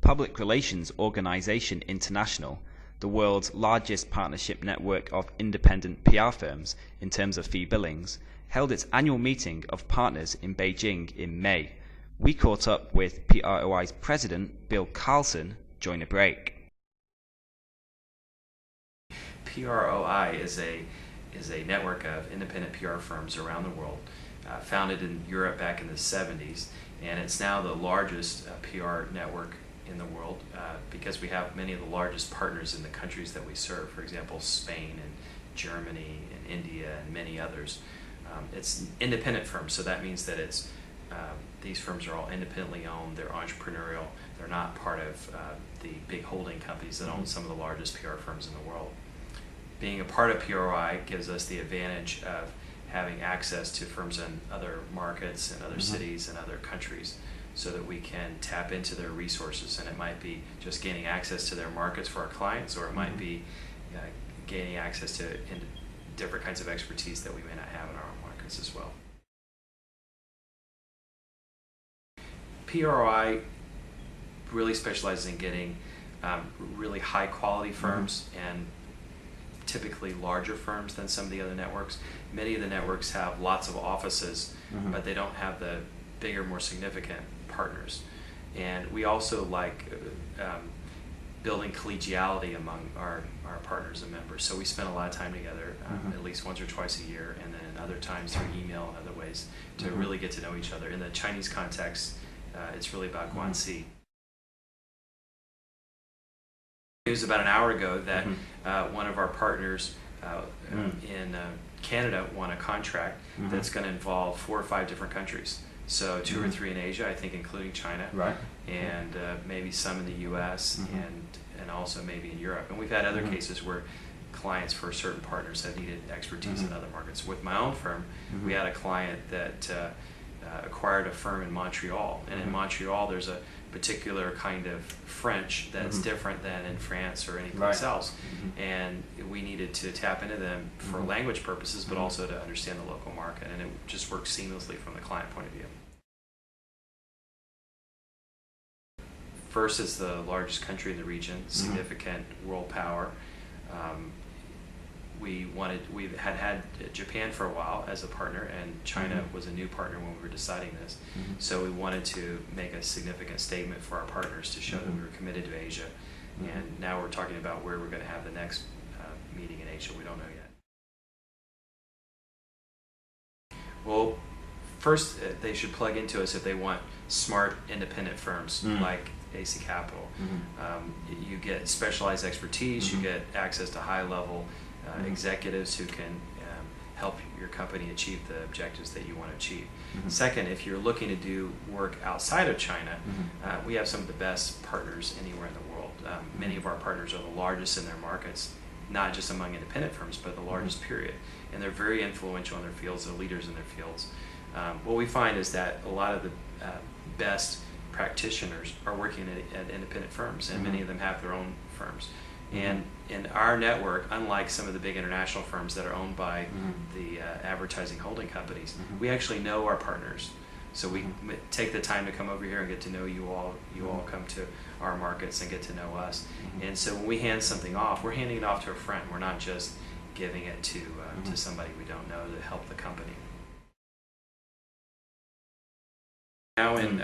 public relations organization International, the world's largest partnership network of independent PR firms in terms of fee billings, held its annual meeting of partners in Beijing in May. We caught up with PROI's president, Bill Carlson, during a break. PROI is a network of independent PR firms around the world, founded in Europe back in the 70s, and it's now the largest PR network in the world because we have many of the largest partners in the countries that we serve. For example, Spain and Germany and India and many others. It's independent firms, so that means that it's these firms are all independently owned, they're entrepreneurial, they're not part of the big holding companies that own some of the largest PR firms in the world. Being a part of PROI gives us the advantage of having access to firms in other markets and other cities and other countries so that we can tap into their resources, and it might be just gaining access to their markets for our clients, or it might be gaining access to different kinds of expertise that we may not have in our own markets as well. PROI really specializes in getting really high quality firms and typically larger firms than some of the other networks. Many of the networks have lots of offices, but they don't have the bigger, more significant partners. And we also like building collegiality among our partners and members. So we spend a lot of time together, at least once or twice a year, and then other times through email and other ways to really get to know each other. In the Chinese context, it's really about guanxi. It was about an hour ago that one of our partners in Canada won a contract that's going to involve 4 or 5 different countries. So 2 or 3 in Asia, I think, including China, and maybe some in the U.S. and also maybe in Europe. And we've had other cases where clients for certain partners have needed expertise in other markets. With my own firm, we had a client that acquired a firm in Montreal, and in Montreal there's a particular kind of French that's different than in France or anyplace else, and we needed to tap into them for language purposes, but also to understand the local market, and it just works seamlessly from the client point of view. First is the largest country in the region, significant world power. We had Japan for a while as a partner, and China was a new partner when we were deciding this. So we wanted to make a significant statement for our partners to show that we were committed to Asia. And now we're talking about where we're going to have the next meeting in Asia. We don't know yet. Well, first they should plug into us if they want smart, independent firms like AC Capital. You get specialized expertise, you get access to high-level executives who can help your company achieve the objectives that you want to achieve. Second, if you're looking to do work outside of China, we have some of the best partners anywhere in the world. Many of our partners are the largest in their markets, not just among independent firms, but the largest period. And they're very influential in their fields, they're leaders in their fields. What we find is that a lot of the best practitioners are working at independent firms, and many of them have their own firms. And in our network, unlike some of the big international firms that are owned by the advertising holding companies, we actually know our partners. So we take the time to come over here and get to know you all. You all come to our markets and get to know us. And so when we hand something off, we're handing it off to a friend. We're not just giving it to somebody we don't know to help the company. Now in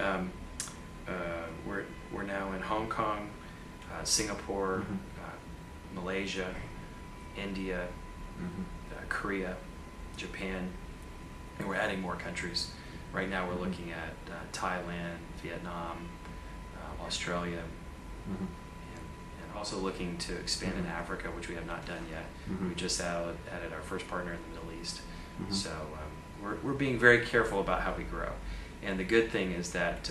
we're now in Hong Kong, Singapore, Malaysia, India, Korea, Japan, and we're adding more countries. Right now we're looking at Thailand, Vietnam, Australia, and also looking to expand in Africa, which we have not done yet. We just added our first partner in the Middle East. So we're being very careful about how we grow. And the good thing is that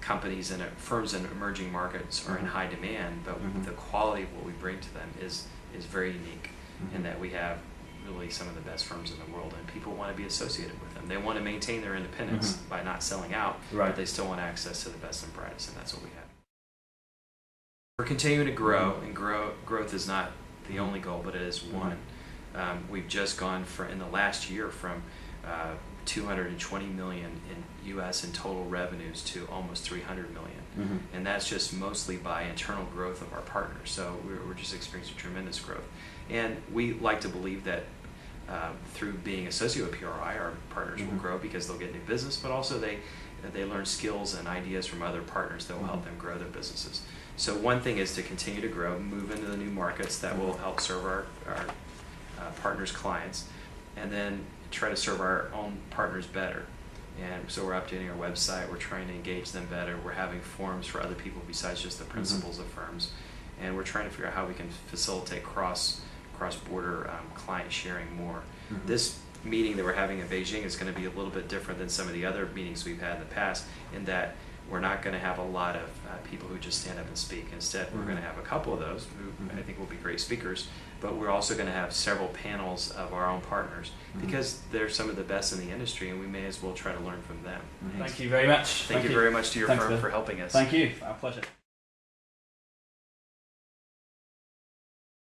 companies and firms in emerging markets are in high demand, but the quality of what we bring to them is very unique, in that we have really some of the best firms in the world, and people want to be associated with them. They want to maintain their independence by not selling out, but they still want access to the best and brightest, and that's what we have. We're continuing to grow, and growth is not the only goal, but it is one. We've just gone in the last year from $220 million in U.S. in total revenues to almost $300 million. And that's just mostly by internal growth of our partners. So we're just experiencing tremendous growth. And we like to believe that through being associated with PRI, our partners will grow because they'll get new business, but also they learn skills and ideas from other partners that will help them grow their businesses. So one thing is to continue to grow, move into the new markets that will help serve our partners' clients, and then try to serve our own partners better. And so we're updating our website, we're trying to engage them better, we're having forums for other people besides just the principals of firms, and we're trying to figure out how we can facilitate cross-border client sharing more. This meeting that we're having in Beijing is going to be a little bit different than some of the other meetings we've had in the past, in that we're not going to have a lot of people who just stand up and speak. Instead, we're going to have a couple of those who I think will be great speakers, but we're also going to have several panels of our own partners because they're some of the best in the industry, and we may as well try to learn from them. Thank you very much. Thank you very much to your firm for helping us. Thank you. Our pleasure.